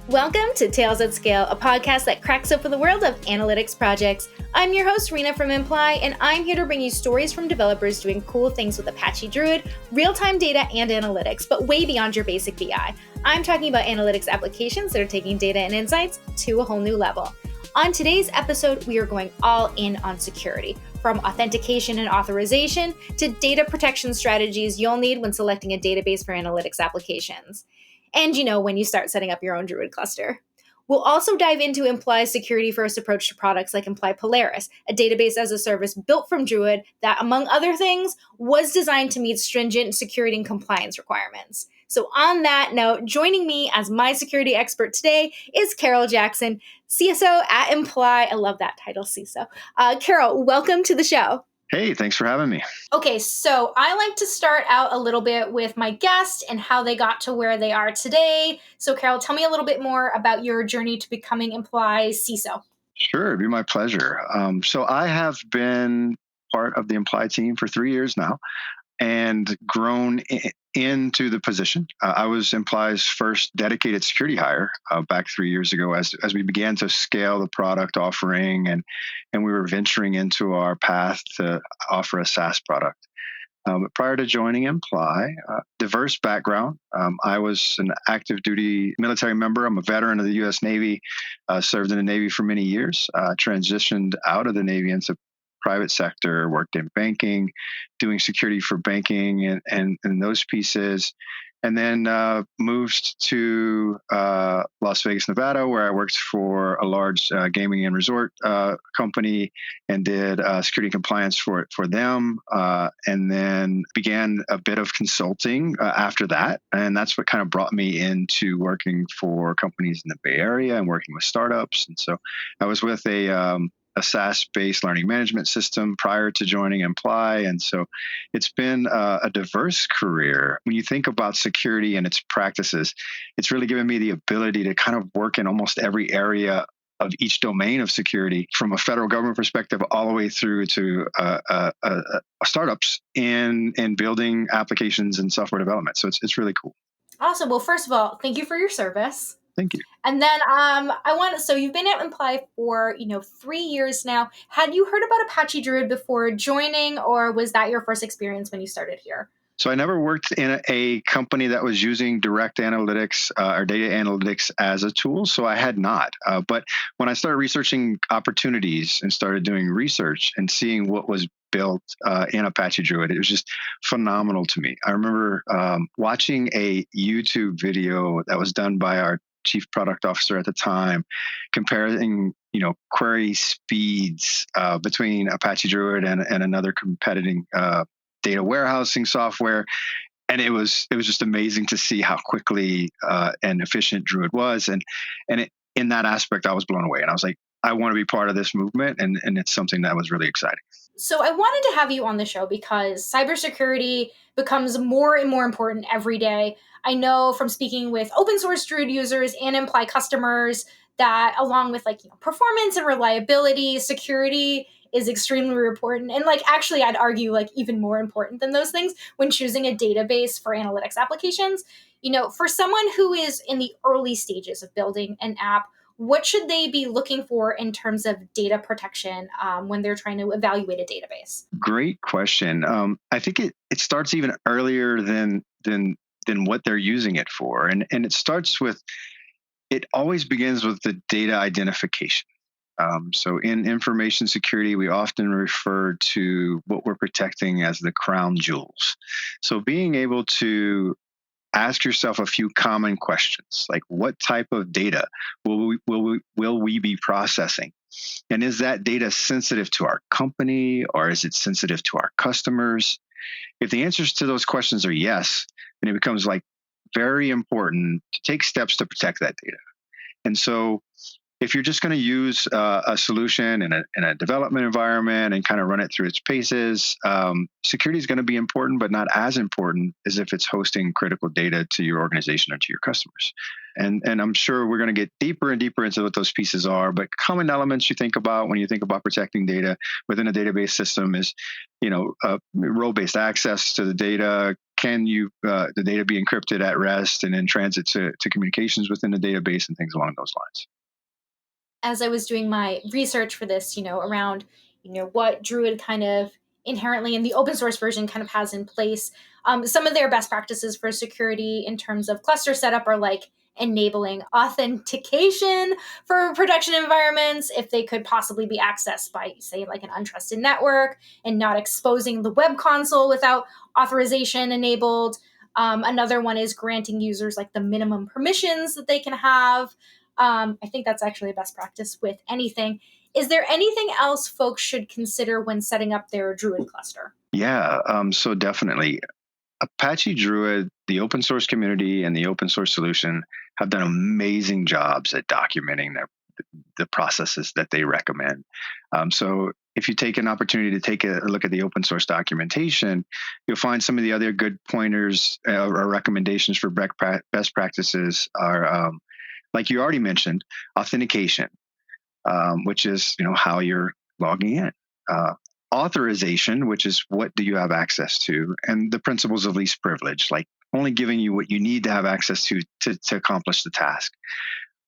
Welcome to Tales at Scale, a podcast that cracks open the world of analytics projects. I'm your host, Rena from Imply, and I'm here to bring you stories from developers doing cool things with Apache Druid, real-time data, and analytics, but way beyond your basic BI. I'm talking about analytics applications that are taking data and insights to a whole new level. On today's episode, we are going all in on security, from authentication and authorization to data protection strategies you'll need when selecting a database for analytics applications. And when you start setting up your own Druid cluster. We'll also dive into Imply's security-first approach to products like Imply Polaris, a database as a service built from Druid that, among other things, was designed to meet stringent security and compliance requirements. So on that note, joining me as my security expert today is Carrell Jackson, CISO at Imply. I love that title, CISO. Carrell, welcome to the show. Hey, thanks for having me. Okay, so I like to start out a little bit with my guest and how they got to where they are today. So Carrell, tell me a little bit more about your journey to becoming Imply CISO. Sure, it'd be my pleasure. So I have been part of the Imply team for 3 years now and grown into the position. I was Imply's first dedicated security hire back 3 years ago as we began to scale the product offering and we were venturing into our path to offer a SaaS product. But prior to joining Imply, diverse background. I was an active duty military member. I'm a veteran of the U.S. Navy, served in the Navy for many years, transitioned out of the Navy into private sector, worked in banking, doing security for banking and those pieces, and then moved to Las Vegas, Nevada, where I worked for a large gaming and resort company and did security compliance for them, and then began a bit of consulting after that. And that's what kind of brought me into working for companies in the Bay Area and working with startups. And so I was with a SaaS-based learning management system prior to joining Imply. And so it's been a diverse career. When you think about security and its practices, it's really given me the ability to kind of work in almost every area of each domain of security, from a federal government perspective all the way through to startups in building applications and software development. So it's really cool. Awesome. Well, first of all, thank you for your service. Thank you. And then so you've been at Imply for, 3 years now. Had you heard about Apache Druid before joining, or was that your first experience when you started here? So I never worked in a company that was using direct analytics or data analytics as a tool. So I had not. But when I started researching opportunities and started doing research and seeing what was built in Apache Druid, it was just phenomenal to me. I remember watching a YouTube video that was done by our chief product officer at the time, comparing query speeds between Apache Druid and another competing data warehousing software, and it was just amazing to see how quickly and efficient Druid was, and in that aspect, I was blown away, and I was like, I want to be part of this movement, and it's something that was really exciting. So I wanted to have you on the show because cybersecurity becomes more and more important every day. I know from speaking with open source Druid users and Imply customers that along with performance and reliability, security is extremely important. And actually, I'd argue even more important than those things when choosing a database for analytics applications. For someone who is in the early stages of building an app, what should they be looking for in terms of data protection when they're trying to evaluate a database? Great question. I think it starts even earlier than what they're using it for. And it starts with, it always begins with the data identification. So in information security, we often refer to what we're protecting as the crown jewels. So being able to ask yourself a few common questions, like what type of data will we be processing? And is that data sensitive to our company, or is it sensitive to our customers? If the answers to those questions are yes, then it becomes very important to take steps to protect that data. And so if you're just going to use a solution in a development environment and kind of run it through its paces, security is going to be important, but not as important as if it's hosting critical data to your organization or to your customers. And I'm sure we're going to get deeper and deeper into what those pieces are, but common elements you think about when you think about protecting data within a database system is, role-based access to the data, can the data be encrypted at rest and then transit to communications within the database and things along those lines. As I was doing my research for this, around, what Druid kind of inherently in the open source version kind of has in place, some of their best practices for security in terms of cluster setup are like enabling authentication for production environments if they could possibly be accessed by, say, like an untrusted network, and not exposing the web console without authorization enabled. Another one is granting users like the minimum permissions that they can have. I think that's actually a best practice with anything. Is there anything else folks should consider when setting up their Druid cluster? Yeah, so definitely. Apache Druid, the open source community, and the open source solution have done amazing jobs at documenting the processes that they recommend. So if you take an opportunity to take a look at the open source documentation, you'll find some of the other good pointers or recommendations for best practices are, like you already mentioned, authentication, which is how you're logging in. Uh, Authorization, which is what do you have access to, and the principles of least privilege, like only giving you what you need to have access to accomplish the task.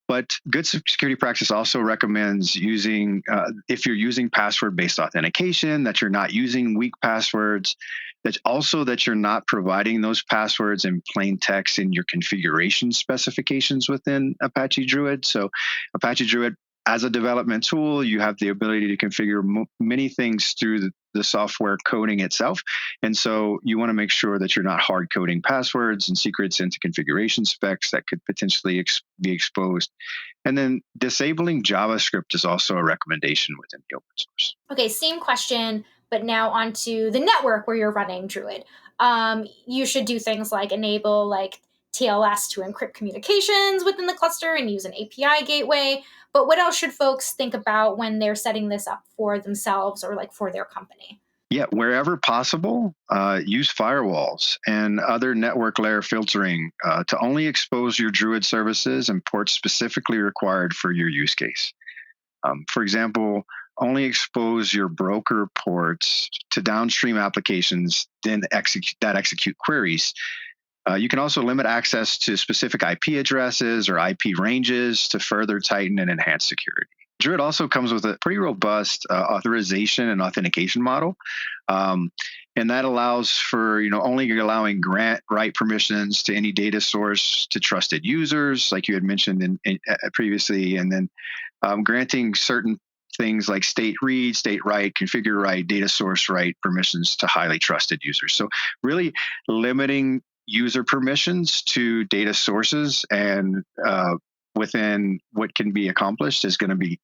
But good security practice also recommends using, if you're using password-based authentication, that you're not using weak passwords, that you're not providing those passwords in plain text in your configuration specifications within Apache Druid. So Apache Druid, as a development tool, you have the ability to configure many things through the software coding itself. And so you want to make sure that you're not hard coding passwords and secrets into configuration specs that could potentially be exposed. And then disabling JavaScript is also a recommendation within the open source. Okay, same question, but now onto the network where you're running Druid. You should do things like enable like TLS to encrypt communications within the cluster and use an API gateway. But what else should folks think about when they're setting this up for themselves or like for their company? Yeah, wherever possible, use firewalls and other network layer filtering to only expose your Druid services and ports specifically required for your use case. For example, only expose your broker ports to downstream applications then execute queries. You can also limit access to specific IP addresses or IP ranges to further tighten and enhance security. Druid also comes with a pretty robust authorization and authentication model. Um, and that allows for only allowing grant write permissions to any data source to trusted users, like you had mentioned previously, and then granting certain things like state read, state write, configure write, data source write permissions to highly trusted users. So really limiting user permissions to data sources and within what can be accomplished is going to be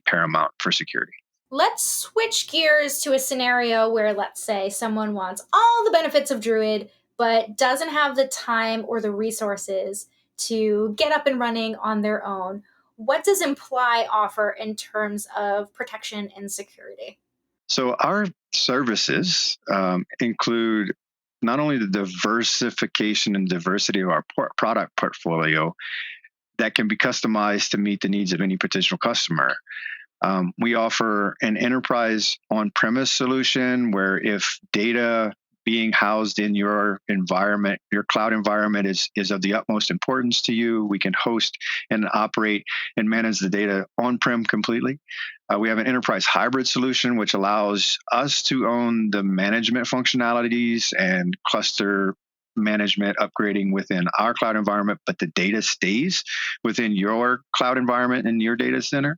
paramount for security. Let's switch gears to a scenario where, let's say, someone wants all the benefits of Druid, but doesn't have the time or the resources to get up and running on their own. What does Imply offer in terms of protection and security? So our services include not only the diversification and diversity of our product portfolio that can be customized to meet the needs of any potential customer. We offer an enterprise on-premise solution where if data being housed in your environment, your cloud environment is of the utmost importance to you, we can host and operate and manage the data on-prem completely. We have an enterprise hybrid solution, which allows us to own the management functionalities and cluster management upgrading within our cloud environment, but the data stays within your cloud environment in your data center.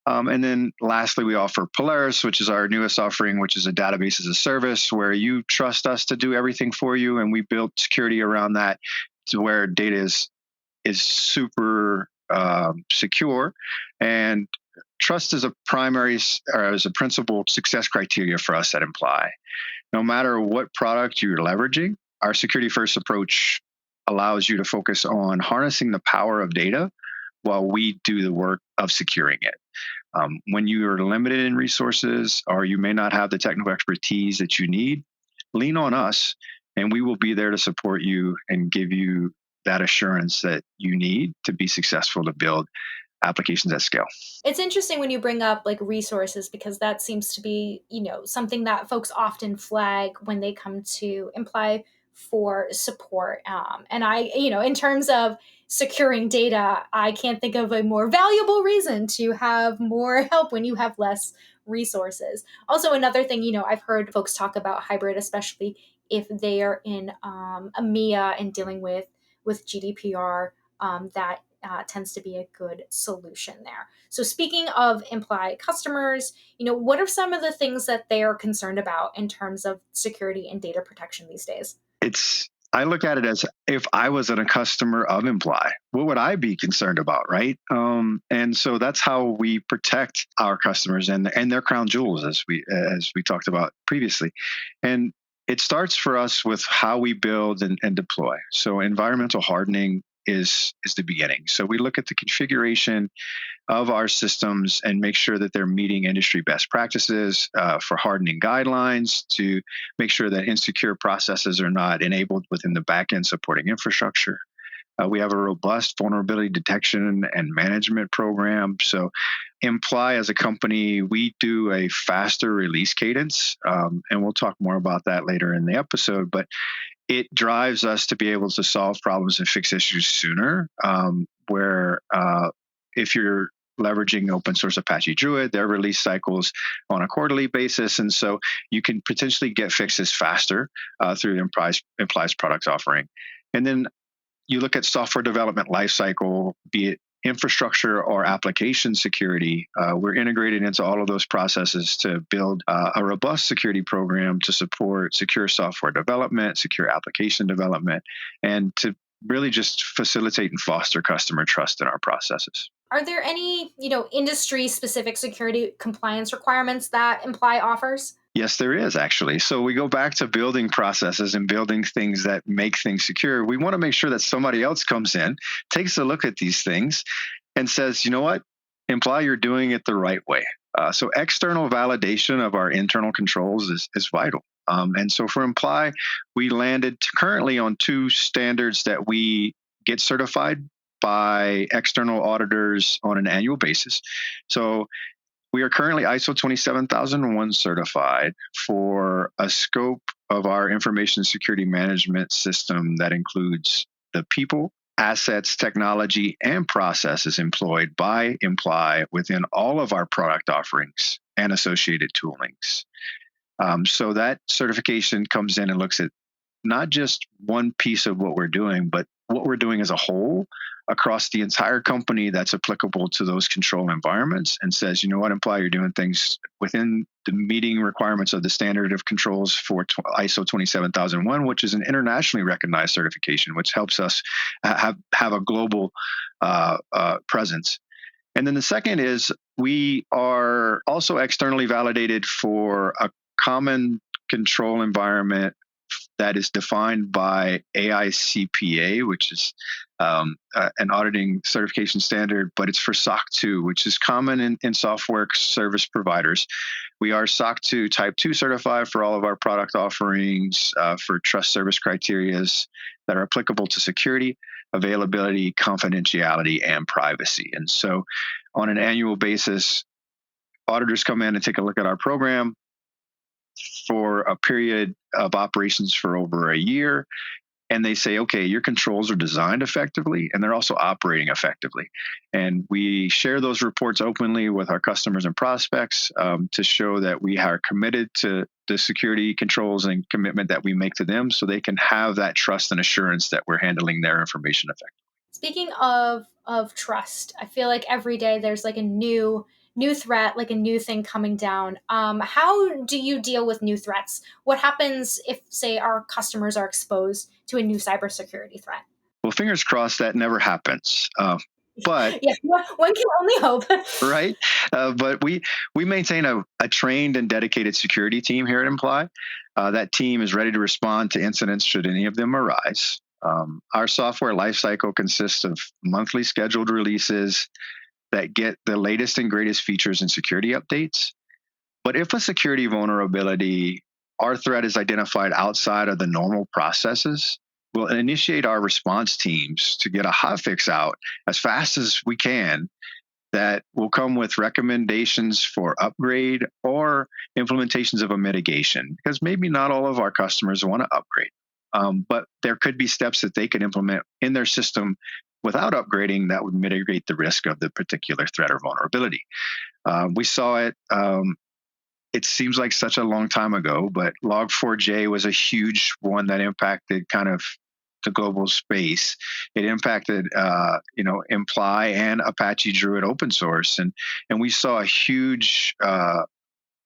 And then lastly, we offer Polaris, which is our newest offering, which is a database as a service where you trust us to do everything for you. And we built security around that to where data is super secure. And trust is a primary or as a principal success criteria for us at Imply. No matter what product you're leveraging, our security first approach allows you to focus on harnessing the power of data while we do the work of securing it. When you are limited in resources or you may not have the technical expertise that you need, lean on us and we will be there to support you and give you that assurance that you need to be successful to build applications at scale. It's interesting when you bring up like resources because that seems to be, something that folks often flag when they come to Imply for support. And in terms of securing data, I can't think of a more valuable reason to have more help when you have less resources. Also, another thing, I've heard folks talk about hybrid, especially if they are in EMEA and dealing with GDPR, that tends to be a good solution there. So speaking of Imply customers, what are some of the things that they are concerned about in terms of security and data protection these days? I look at it as, if I was a customer of Imply, what would I be concerned about, right? And so that's how we protect our customers and their crown jewels, as we talked about previously. And it starts for us with how we build and deploy. So environmental hardening is the beginning. So we look at the configuration of our systems and make sure that they're meeting industry best practices for hardening guidelines, to make sure that insecure processes are not enabled within the backend supporting infrastructure. We have a robust vulnerability detection and management program. So Imply, as a company, we do a faster release cadence, and we'll talk more about that later in the episode, but it drives us to be able to solve problems and fix issues sooner, where if you're leveraging open source Apache Druid, their release cycles on a quarterly basis. And so you can potentially get fixes faster through Imply's product offering. And then you look at software development lifecycle, be it infrastructure or application security. We're integrated into all of those processes to build a robust security program to support secure software development, secure application development, and to really just facilitate and foster customer trust in our processes. Are there any, industry specific security compliance requirements that Imply offers? Yes, there is actually. So we go back to building processes and building things that make things secure. We want to make sure that somebody else comes in, takes a look at these things, and says, you know what, Imply, you're doing it the right way. So external validation of our internal controls is vital. And so for Imply, we landed currently on 2 standards that we get certified by external auditors on an annual basis. So we are currently ISO 27001 certified for a scope of our information security management system that includes the people, assets, technology, and processes employed by Imply within all of our product offerings and associated toolings. So that certification comes in and looks at not just one piece of what we're doing, but what we're doing as a whole across the entire company that's applicable to those control environments, and says, you know what, Imply, you're doing things within the meeting requirements of the standard of controls for ISO 27001, which is an internationally recognized certification, which helps us have a global presence. And then the second is, we are also externally validated for a common control environment that is defined by AICPA, which is an auditing certification standard, but it's for SOC 2, which is common in software service providers. We are SOC 2 Type 2 certified for all of our product offerings for trust service criterias that are applicable to security, availability, confidentiality, and privacy. And so on an annual basis, auditors come in and take a look at our program for a period of operations for over a year. And they say, okay, your controls are designed effectively and they're also operating effectively. And we share those reports openly with our customers and prospects to show that we are committed to the security controls and commitment that we make to them, so they can have that trust and assurance that we're handling their information effectively. Speaking of trust, I feel like every day there's like a new threat, like a new thing coming down. How do you deal with new threats? What happens if, say, our customers are exposed to a new cybersecurity threat? Well, fingers crossed that never happens. But yeah, one can only hope. Right, but we maintain a trained and dedicated security team here at Imply. That team is ready to respond to incidents should any of them arise. Our software lifecycle consists of monthly scheduled releases that get the latest and greatest features and security updates. But if a security vulnerability or threat is identified outside of the normal processes, we'll initiate our response teams to get a hotfix out as fast as we can, that will come with recommendations for upgrade or implementations of a mitigation, because maybe not all of our customers want to upgrade. But there could be steps that they could implement in their system without upgrading that would mitigate the risk of the particular threat or vulnerability. We saw it. It seems like such a long time ago, but Log4j was a huge one that impacted kind of the global space. It impacted, Imply and Apache Druid open source, and we saw a huge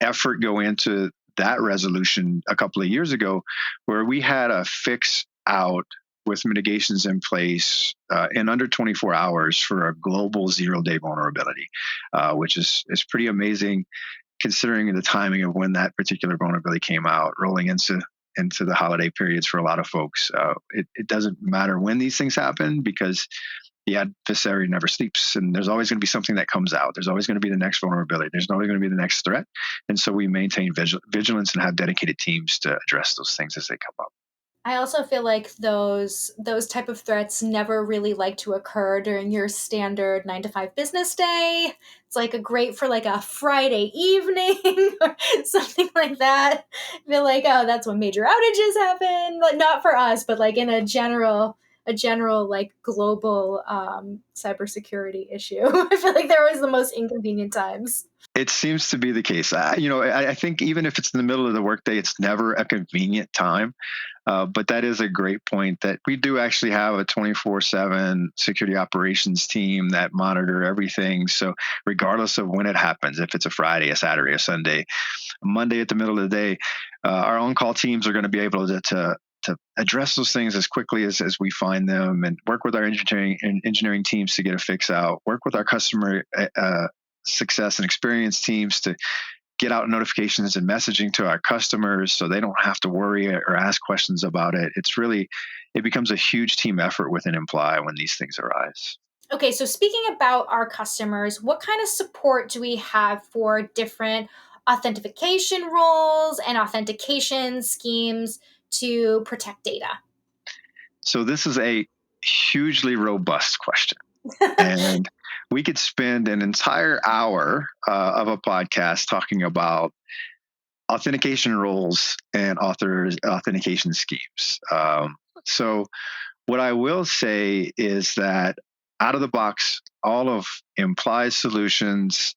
effort go into that resolution a couple of years ago, where we had a fix out with mitigations in place in under 24 hours for a global 0-day vulnerability, which is pretty amazing considering the timing of when that particular vulnerability came out, rolling into the holiday periods for a lot of folks. It doesn't matter when these things happen because the adversary never sleeps, and there's always going to be something that comes out. There's always going to be the next vulnerability. There's always going to be the next threat, and so we maintain vigilance and have dedicated teams to address those things as they come up. I also feel like those type of threats never really like to occur during your standard 9 to 5 business day. It's like a great for like a Friday evening or something like that. I feel like, oh, that's when major outages happen. Like not for us, but like in a general like global cybersecurity issue. I feel like they're always the most inconvenient times. It seems to be the case. I think even if it's in the middle of the workday, it's never a convenient time. But that is a great point that we do actually have a 24/7 security operations team that monitor everything. So regardless of when it happens, if it's a Friday, a Saturday, a Sunday, a Monday at the middle of the day, our on-call teams are going to be able to address those things as quickly as we find them, and work with our engineering teams to get a fix out, work with our customer success and experience teams to get out notifications and messaging to our customers so they don't have to worry or ask questions about it. It becomes a huge team effort within Imply when these things arise. Okay, so speaking about our customers, what kind of support do we have for different authentication roles and authentication schemes to protect data? So this is a hugely robust question. And we could spend an entire hour of a podcast talking about authentication roles and authentication schemes. So what I will say is that out of the box, all of Imply solutions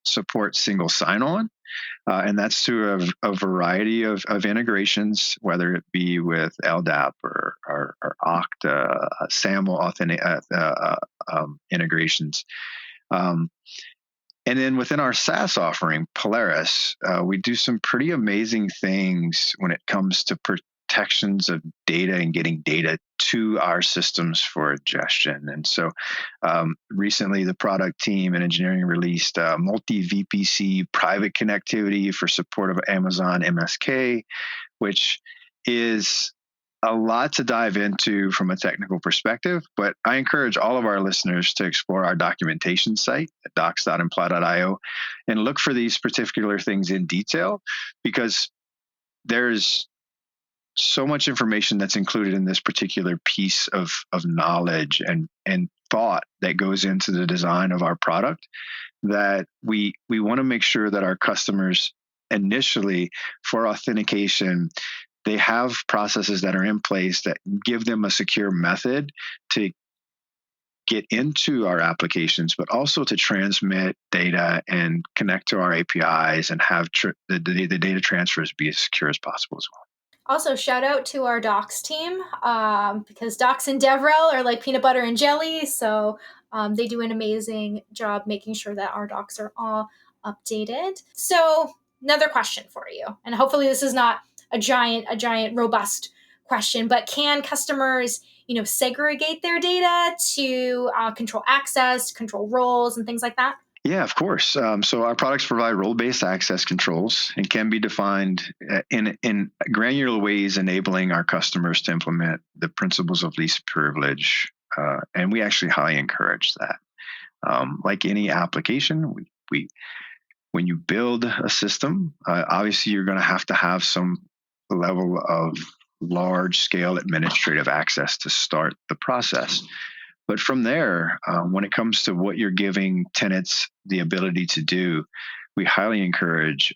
support single sign-on, and that's through a variety of integrations, whether it be with LDAP or Okta, SAML integrations. And then within our SaaS offering, Polaris, we do some pretty amazing things when it comes to protections of data and getting data to our systems for ingestion. And so recently, the product team and engineering released multi-VPC private connectivity for support of Amazon MSK, which is a lot to dive into from a technical perspective, but I encourage all of our listeners to explore our documentation site at docs.imply.io and look for these particular things in detail, because there's so much information that's included in this particular piece of knowledge and thought that goes into the design of our product, that we want to make sure that our customers initially for authentication, they have processes that are in place that give them a secure method to get into our applications, but also to transmit data and connect to our APIs and have the data transfers be as secure as possible as well. Also, shout out to our docs team because docs and DevRel are like peanut butter and jelly. So they do an amazing job making sure that our docs are all updated. So another question for you, and hopefully this is not a giant, robust question, but can customers, segregate their data to control access, control roles, and things like that? Yeah, of course. So our products provide role-based access controls and can be defined in granular ways, enabling our customers to implement the principles of least privilege. And we actually highly encourage that. Like any application, we when you build a system, obviously you're going to have some level of large-scale administrative access to start the process. But from there, when it comes to what you're giving tenants the ability to do, we highly encourage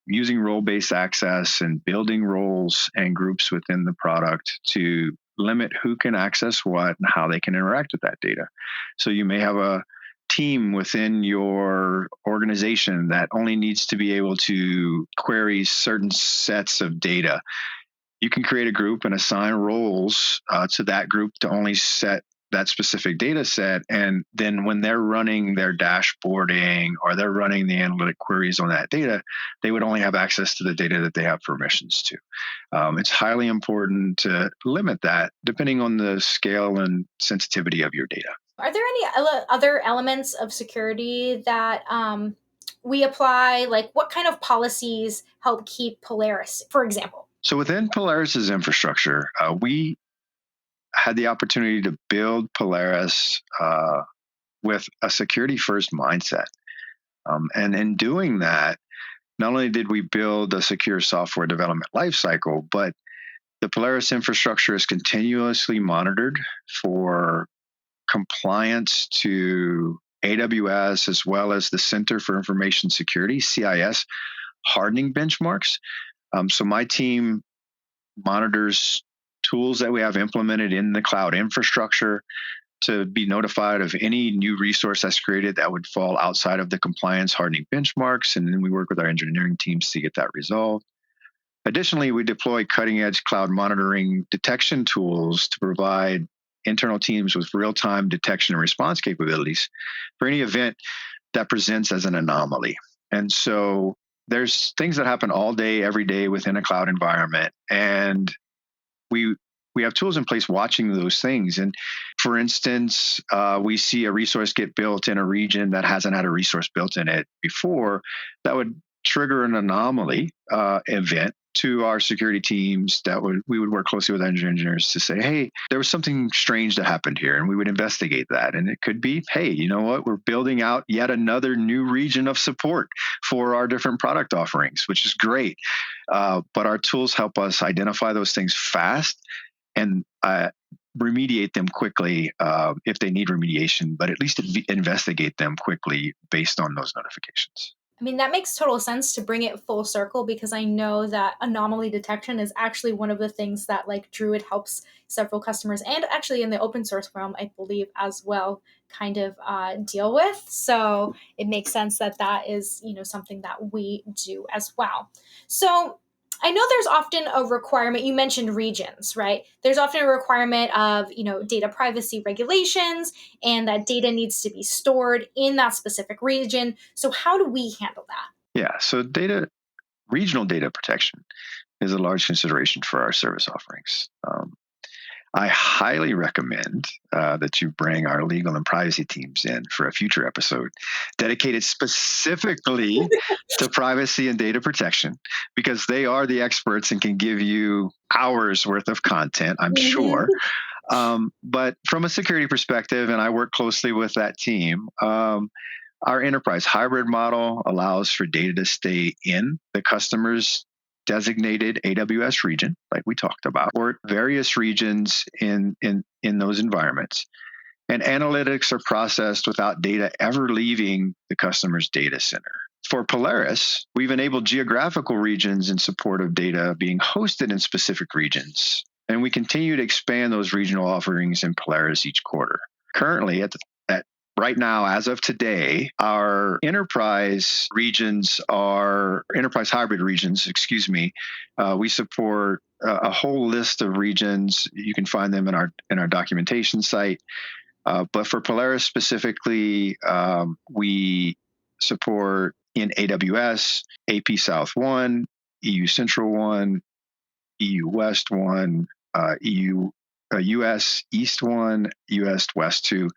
using role-based access and building roles and groups within the product to limit who can access what and how they can interact with that data. So you may have a team within your organization that only needs to be able to query certain sets of data. You can create a group and assign roles to that group to only set that specific data set. And then when they're running their dashboarding or they're running the analytic queries on that data, they would only have access to the data that they have permissions to. It's highly important to limit that depending on the scale and sensitivity of your data. Are there any other elements of security that we apply? Like, what kind of policies help keep Polaris, for example? So within Polaris's infrastructure, we had the opportunity to build Polaris with a security first mindset. And in doing that, not only did we build a secure software development lifecycle, but the Polaris infrastructure is continuously monitored for compliance to AWS as well as the Center for Information Security, CIS, hardening benchmarks. So my team monitors tools that we have implemented in the cloud infrastructure to be notified of any new resource that's created that would fall outside of the compliance hardening benchmarks. And then we work with our engineering teams to get that resolved. Additionally, we deploy cutting edge cloud monitoring detection tools to provide internal teams with real-time detection and response capabilities for any event that presents as an anomaly. And so there's things that happen all day, every day within a cloud environment. And we have tools in place watching those things. And for instance, we see a resource get built in a region that hasn't had a resource built in it before, that would trigger an anomaly event to our security teams. We would work closely with engineers to say, hey, there was something strange that happened here, and we would investigate that. And it could be, hey, you know what, we're building out yet another new region of support for our different product offerings, which is great. But our tools help us identify those things fast and remediate them quickly if they need remediation, but at least investigate them quickly based on those notifications. I mean, that makes total sense to bring it full circle, because I know that anomaly detection is actually one of the things that like Druid helps several customers, and actually in the open source realm, I believe as well, kind of deal with. So it makes sense that that is, something that we do as well. So I know there's often a requirement, you mentioned regions, right? There's often a requirement of, data privacy regulations, and that data needs to be stored in that specific region. So how do we handle that? Yeah, so regional data protection is a large consideration for our service offerings. I highly recommend that you bring our legal and privacy teams in for a future episode dedicated specifically to privacy and data protection, because they are the experts and can give you hours worth of content, I'm sure. But from a security perspective, and I work closely with that team, our enterprise hybrid model allows for data to stay in the customer's designated AWS region, like we talked about, or various regions in those environments. And analytics are processed without data ever leaving the customer's data center. For Polaris, we've enabled geographical regions in support of data being hosted in specific regions. And we continue to expand those regional offerings in Polaris each quarter. Currently, right now, as of today, our enterprise hybrid regions, we support a whole list of regions. You can find them in our documentation site. But for Polaris specifically, we support in AWS, AP South 1, EU Central 1, EU West 1, US East 1, US West 2.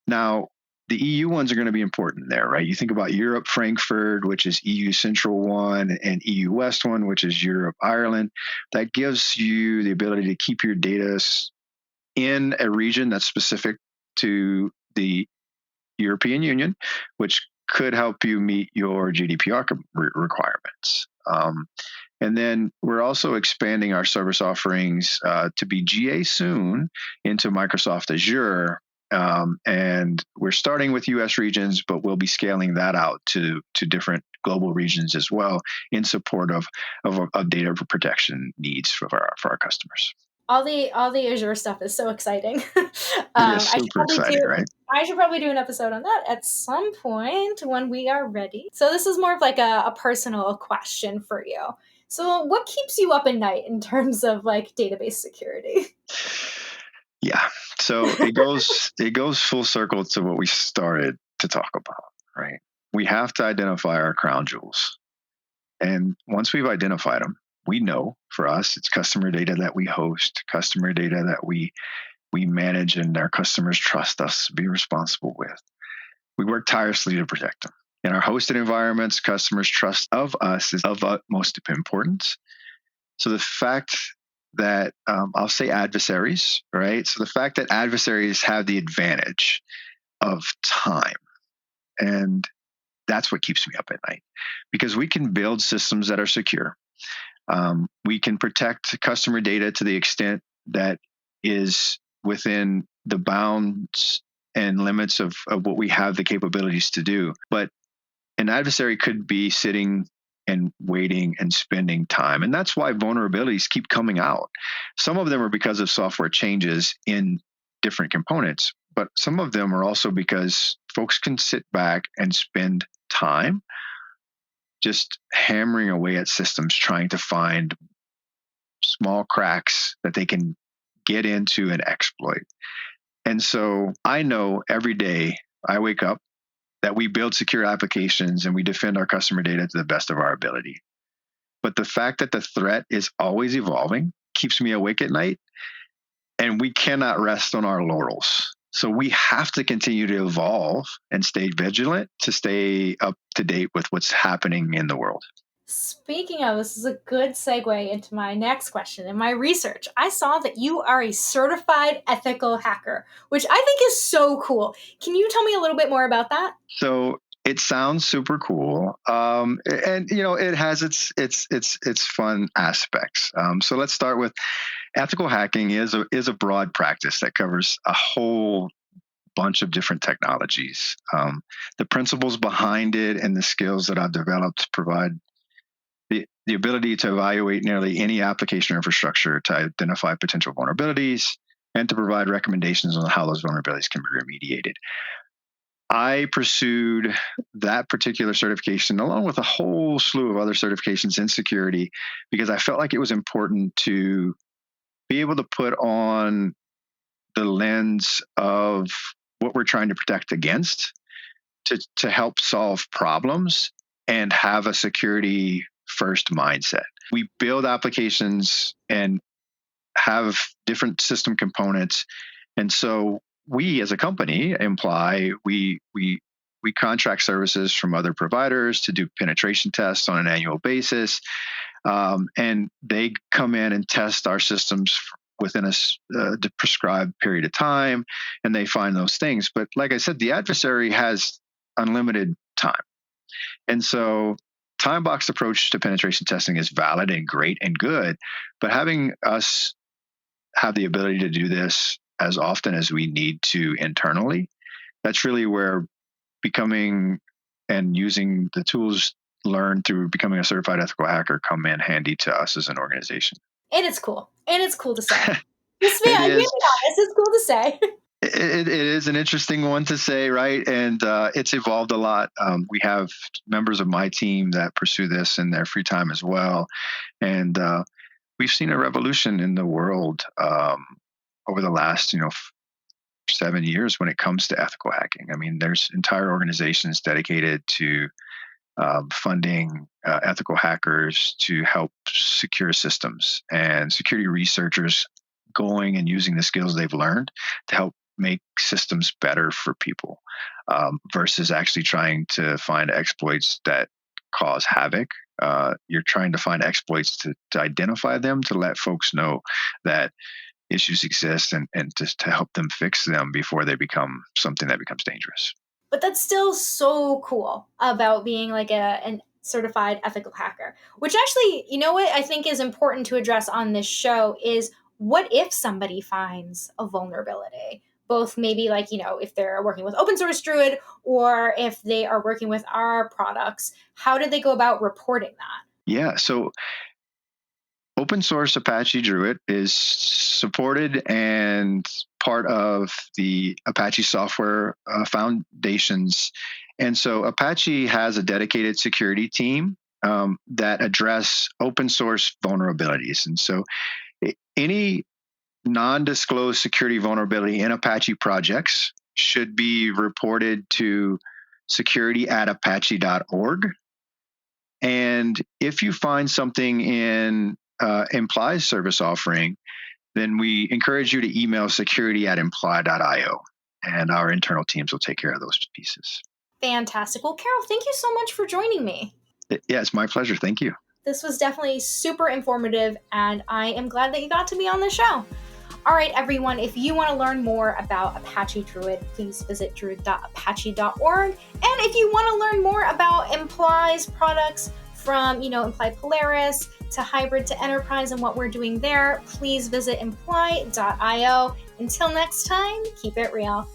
Now, the EU ones are going to be important there, right? You think about Europe, Frankfurt, which is EU Central 1, and EU West 1, which is Europe, Ireland. That gives you the ability to keep your data in a region that's specific to the European Union, which could help you meet your GDPR requirements. And then we're also expanding our service offerings to be GA soon into Microsoft Azure, And we're starting with U.S. regions, but we'll be scaling that out to different global regions as well in support of data protection needs for our customers. All the Azure stuff is so exciting. It is super exciting, right? I should probably do an episode on that at some point when we are ready. So this is more of like a personal question for you. So what keeps you up at night in terms of like database security? Yeah. So it goes full circle to what we started to talk about, right? We have to identify our crown jewels. And once we've identified them, we know for us, it's customer data that we host, customer data that we manage, and our customers trust us to be responsible with. We work tirelessly to protect them. In our hosted environments, customers' trust of us is of utmost importance. So the fact that I'll say adversaries, right? So the fact that adversaries have the advantage of time, and that's what keeps me up at night, because we can build systems that are secure. We can protect customer data to the extent that is within the bounds and limits of what we have the capabilities to do. But an adversary could be sitting and waiting and spending time. And that's why vulnerabilities keep coming out. Some of them are because of software changes in different components, but some of them are also because folks can sit back and spend time just hammering away at systems, trying to find small cracks that they can get into and exploit. And so I know every day I wake up that we build secure applications and we defend our customer data to the best of our ability. But the fact that the threat is always evolving keeps me awake at night, and we cannot rest on our laurels. So we have to continue to evolve and stay vigilant to stay up to date with what's happening in the world. Speaking of, this is a good segue into my next question. In my research, I saw that you are a certified ethical hacker, which I think is so cool. Can you tell me a little bit more about that? So it sounds super cool, and it has its fun aspects. So let's start with ethical hacking is a broad practice that covers a whole bunch of different technologies. The principles behind it and the skills that I've developed provide the ability to evaluate nearly any application or infrastructure to identify potential vulnerabilities and to provide recommendations on how those vulnerabilities can be remediated. I pursued that particular certification along with a whole slew of other certifications in security because I felt like it was important to be able to put on the lens of what we're trying to protect against to help solve problems and have a security first mindset. We build applications and have different system components. And so we as a company, Imply, we contract services from other providers to do penetration tests on an annual basis. And they come in and test our systems within a prescribed period of time, and they find those things. But like I said, the adversary has unlimited time. And so time box approach to penetration testing is valid and great and good, but having us have the ability to do this as often as we need to internally, that's really where becoming and using the tools learned through becoming a certified ethical hacker come in handy to us as an organization. And it's cool. And it's cool to say. Just It being is. honest, it's cool to say. It is an interesting one to say, right? And it's evolved a lot. We have members of my team that pursue this in their free time as well. And we've seen a revolution in the world over the last, 7 years when it comes to ethical hacking. I mean, there's entire organizations dedicated to funding ethical hackers to help secure systems, and security researchers going and using the skills they've learned to help make systems better for people versus actually trying to find exploits that cause havoc. You're trying to find exploits to identify them, to let folks know that issues exist and to help them fix them before they become something that becomes dangerous. But that's still so cool about being like an certified ethical hacker, which actually, you know what I think is important to address on this show is what if somebody finds a vulnerability? both maybe like, if they're working with open source Druid or if they are working with our products, how do they go about reporting that? Yeah. So open source Apache Druid is supported and part of the Apache software foundations. And so Apache has a dedicated security team that address open source vulnerabilities. And so any non-disclosed security vulnerability in Apache projects should be reported to security@apache.org. And if you find something in Imply's service offering, then we encourage you to email security@imply.io, and our internal teams will take care of those pieces. Fantastic. Well, Carrell, thank you so much for joining me. Yeah, it's my pleasure. Thank you. This was definitely super informative, and I am glad that you got to be on the show. All right, everyone, if you want to learn more about Apache Druid, please visit druid.apache.org. And if you want to learn more about Imply's products from, Imply Polaris to hybrid to enterprise and what we're doing there, please visit imply.io. Until next time, keep it real.